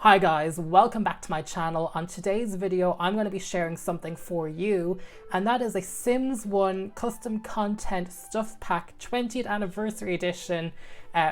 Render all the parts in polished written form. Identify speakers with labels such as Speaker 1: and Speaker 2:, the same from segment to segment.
Speaker 1: Hi guys, welcome back to my channel. On today's video, I'm going to be sharing something for you, and that is a Sims 1 custom content stuff pack 20th anniversary edition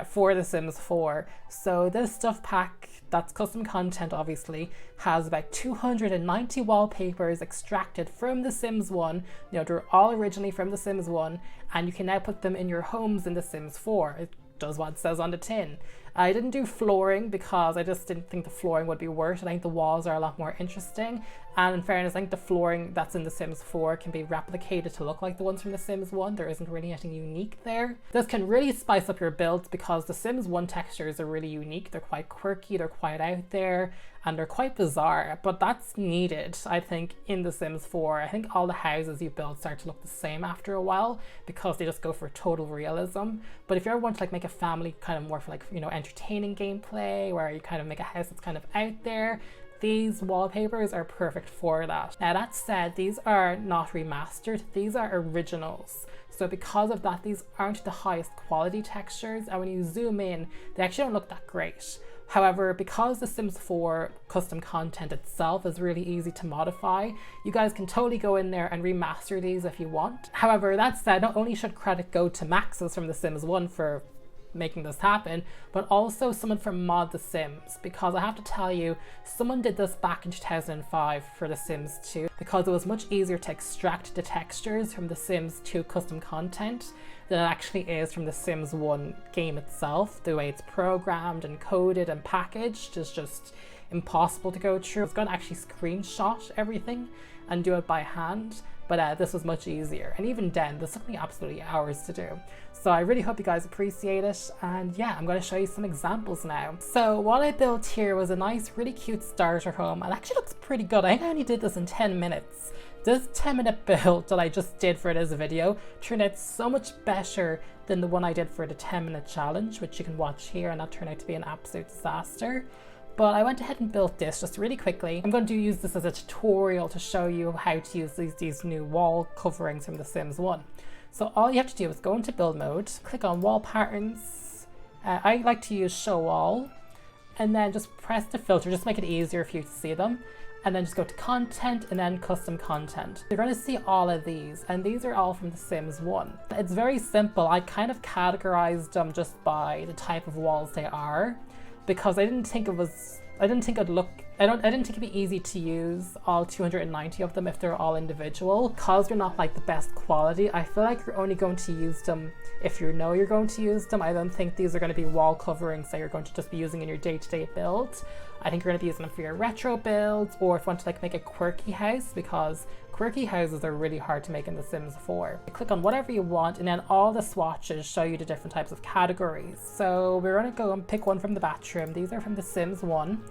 Speaker 1: for The Sims 4. So this stuff pack, that's custom content obviously, has about 290 wallpapers extracted from The Sims 1. You know, they're all originally from The Sims 1, and you can now put them in your homes in The Sims 4. It does what it says on the tin. I didn't do flooring because I just didn't think the flooring would be worth it. I think the walls are a lot more interesting, and in fairness, I think the flooring that's in The Sims 4 can be replicated to look like the ones from The Sims 1. There isn't really anything unique there. This can really spice up your builds because The Sims 1 textures are really unique. They're quite quirky, they're quite out there, and they're quite bizarre, but that's needed, I think, in The Sims 4. I think all the houses you build start to look the same after a while because they just go for total realism. But if you ever want to make a family kind of more for entertaining gameplay, where you kind of make a house that's kind of out there, these wallpapers are perfect for that. Now that said, these are not remastered, these are originals. So because of that, these aren't the highest quality textures, and when you zoom in, they actually don't look that great. However, because The Sims 4 custom content itself is really easy to modify, you guys can totally go in there and remaster these if you want. However, that said, not only should credit go to Maxis from The Sims 1 for making this happen, but also someone from Mod The Sims, because I have to tell you, someone did this back in 2005 for The Sims 2 because it was much easier to extract the textures from The Sims 2 custom content than it actually is from The Sims 1 game itself. The way it's programmed and coded and packaged is just impossible to go through. I was going to actually screenshot everything and do it by hand, but this was much easier, and even then this took me absolutely hours to do. So I really hope you guys appreciate it, and yeah, I'm going to show you some examples now. So what I built here was a nice, really cute starter home, and actually looks pretty good. I think I only did this in 10 minutes. This 10-minute build that I just did for this video turned out so much better than the one I did for the 10-minute challenge, which you can watch here, and that turned out to be an absolute disaster. But I went ahead and built this just really quickly. I'm going to use this as a tutorial to show you how to use these new wall coverings from The Sims 1. So all you have to do is go into build mode, click on wall patterns. I like to use show all, and then just press the filter, just to make it easier for you to see them. And then just go to content and then custom content. You're going to see all of these, and these are all from The Sims 1. It's very simple. I kind of categorized them just by the type of walls they are, because I didn't think it'd be easy to use all 290 of them if they're all individual. Because they're not like the best quality, I feel like you're only going to use them if you know you're going to use them. I don't think these are going to be wall coverings that you're going to just be using in your day-to-day build. I think you're going to be using them for your retro builds, or if you want to make a quirky house, because quirky houses are really hard to make in The Sims 4. You click on whatever you want, and then all the swatches show you the different types of categories. So we're going to go and pick one from the bathroom. These are from The Sims 1,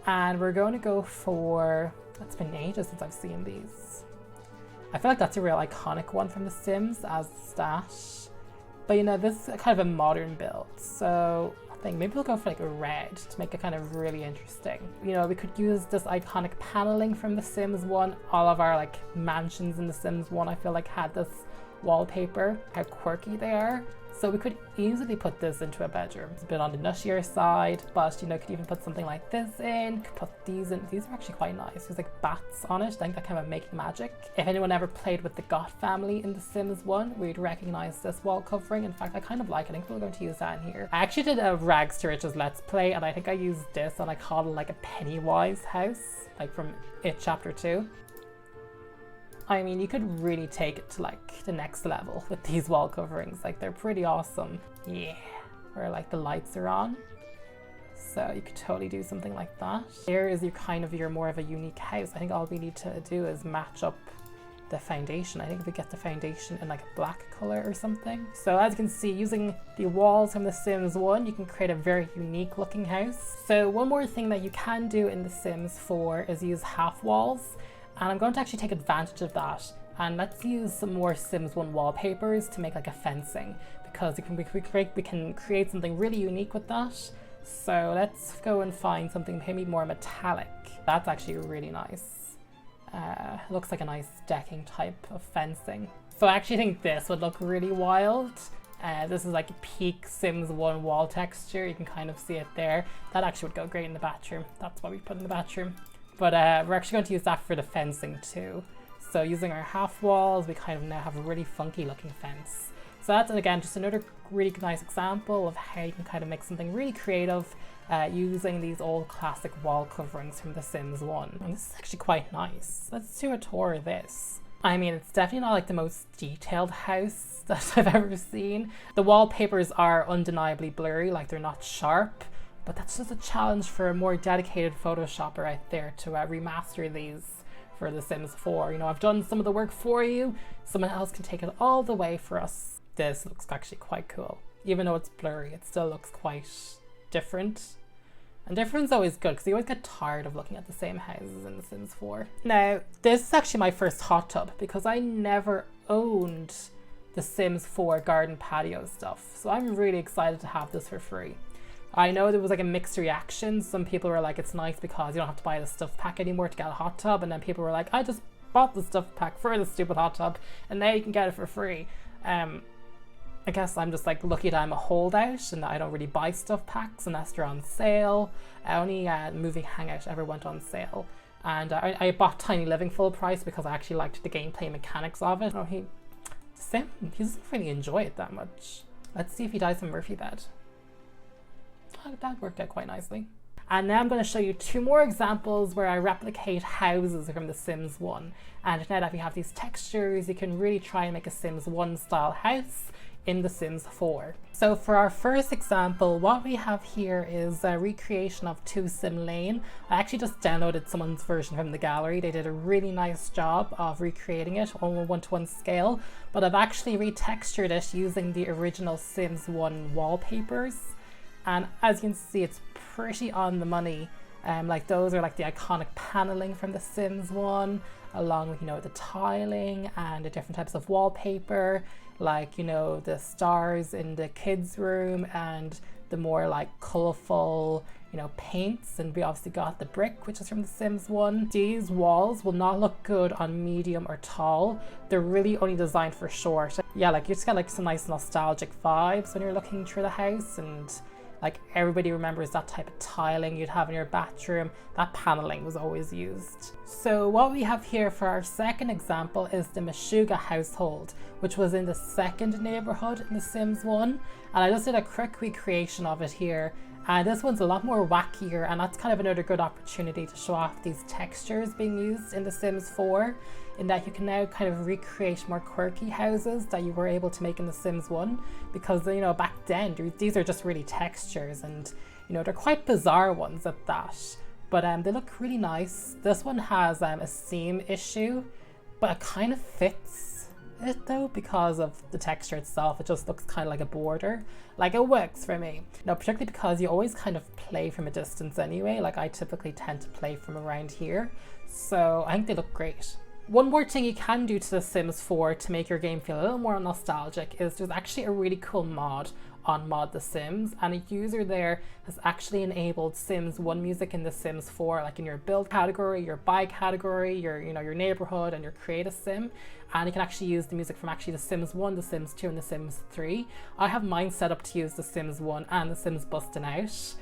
Speaker 1: and we're going to go for, it's been ages since I've seen these. I feel like that's a real iconic one from The Sims as that. But you know, this is kind of a modern build, so I think maybe we'll go for a red to make it kind of really interesting. You know, we could use this iconic paneling from The Sims 1. All of our mansions in The Sims 1 I feel like had this wallpaper, how quirky they are. So we could easily put this into a bedroom. It's a bit on the nuttier side, but you know, could even put something like this in, could put these in. These are actually quite nice. There's bats on it. I think that kind of make magic. If anyone ever played with the Goth family in The Sims 1, we'd recognize this wall covering. In fact, I kind of like it. I think we're going to use that in here. I actually did a Rags to Riches Let's Play, and I think I used this and I called it a Pennywise house, from It Chapter 2. I mean, you could really take it to the next level with these wall coverings. They're pretty awesome. Yeah, where the lights are on. So you could totally do something like that. Here is your more of a unique house. I think all we need to do is match up the foundation. I think if we get the foundation in a black color or something. So as you can see, using the walls from The Sims 1, you can create a very unique looking house. So one more thing that you can do in The Sims 4 is use half walls. And I'm going to actually take advantage of that, and let's use some more Sims 1 wallpapers to make a fencing, because we can create something really unique with that. So let's go and find something maybe more metallic. That's actually really nice. Looks like a nice decking type of fencing. So I actually think this would look really wild This is like a peak Sims 1 wall texture. You can kind of see it there. That actually would go great in the bathroom. That's what we put in the bathroom. But we're actually going to use that for the fencing too. So using our half walls, we kind of now have a really funky looking fence. So that's, again, just another really nice example of how you can kind of make something really creative using these old classic wall coverings from The Sims 1. And this is actually quite nice. Let's do a tour of this. I mean, it's definitely not like the most detailed house that I've ever seen. The wallpapers are undeniably blurry, like they're not sharp, but that's just a challenge for a more dedicated Photoshopper out there to remaster these for The Sims 4. You know, I've done some of the work for you, someone else can take it all the way for us. This looks actually quite cool. Even though it's blurry, it still looks quite different. And difference is always good because you always get tired of looking at the same houses in The Sims 4. Now, this is actually my first hot tub because I never owned The Sims 4 garden patio stuff. So I'm really excited to have this for free. I know there was like a mixed reaction. Some people were like, it's nice because you don't have to buy the stuff pack anymore to get a hot tub. And then people were like, I just bought the stuff pack for the stupid hot tub and now you can get it for free. I guess I'm just like lucky that I'm a holdout and that I don't really buy stuff packs unless they're on sale. Only Movie Hangout ever went on sale. And I bought Tiny Living full price because I actually liked the gameplay mechanics of it. Oh, he doesn't really enjoy it that much. Let's see if he dies in Murphy bed. Oh, that worked out quite nicely. And now I'm going to show you two more examples where I replicate houses from The Sims 1. And now that we have these textures, you can really try and make a Sims 1 style house in The Sims 4. So for our first example, what we have here is a recreation of 2 Sim Lane. I actually just downloaded someone's version from the gallery. They did a really nice job of recreating it on a 1:1 scale, but I've actually retextured it using the original Sims 1 wallpapers. And as you can see, it's pretty on the money. Like those are like the iconic paneling from The Sims 1, along with, you know, the tiling and the different types of wallpaper, like, you know, the stars in the kids' room and the more like colorful, you know, paints. And we obviously got the brick, which is from The Sims 1. These walls will not look good on medium or tall. They're really only designed for short. Yeah, like you just get like some nice nostalgic vibes when you're looking through the house, and like everybody remembers that type of tiling you'd have in your bathroom. That paneling was always used. So what we have here for our second example is the Meshuggah household, which was in the second neighborhood in The Sims 1. And I just did a quick recreation of it here. And this one's a lot more wackier, and that's kind of another good opportunity to show off these textures being used in The Sims 4, in that you can now kind of recreate more quirky houses that you were able to make in The Sims 1, because, you know, back then these are just really textures, and, you know, they're quite bizarre ones at that, but they look really nice. This one has a seam issue, but it kind of fits it though because of the texture itself. It just looks kind of like a border. Like, it works for me. Now, particularly because you always kind of play from a distance anyway. Like, I typically tend to play from around here, so I think they look great. One more thing you can do to The Sims 4 to make your game feel a little more nostalgic is there's actually a really cool mod on Mod The Sims, and a user there has actually enabled Sims 1 music in The Sims 4, like in your build category, your buy category, your, you know, your neighborhood, and your create a sim. And you can actually use the music from actually The Sims 1, The Sims 2, and The Sims 3. I have mine set up to use The Sims 1 and The Sims Bustin' Out.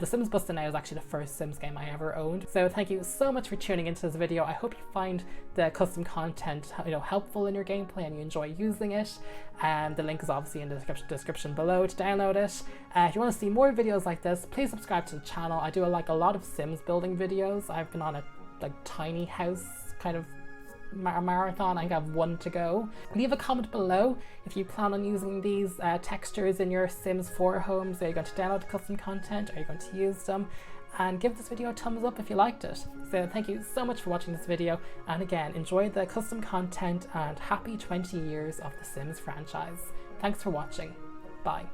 Speaker 1: The Sims Bustin' Out is actually the first Sims game I ever owned. So thank you so much for tuning into this video. I hope you find the custom content, you know, helpful in your gameplay and you enjoy using it. The link is obviously in the description below to download it. If you want to see more videos like this, please subscribe to the channel. I do like a lot of Sims building videos. I've been on a like tiny house kind of marathon. I think I have one to go. Leave a comment below if you plan on using these textures in your Sims 4 homes. Are you going to download the custom content? Are you going to use them? And give this video a thumbs up if you liked it. So thank you so much for watching this video, and again, enjoy the custom content and happy 20 years of the Sims franchise. Thanks for watching. Bye.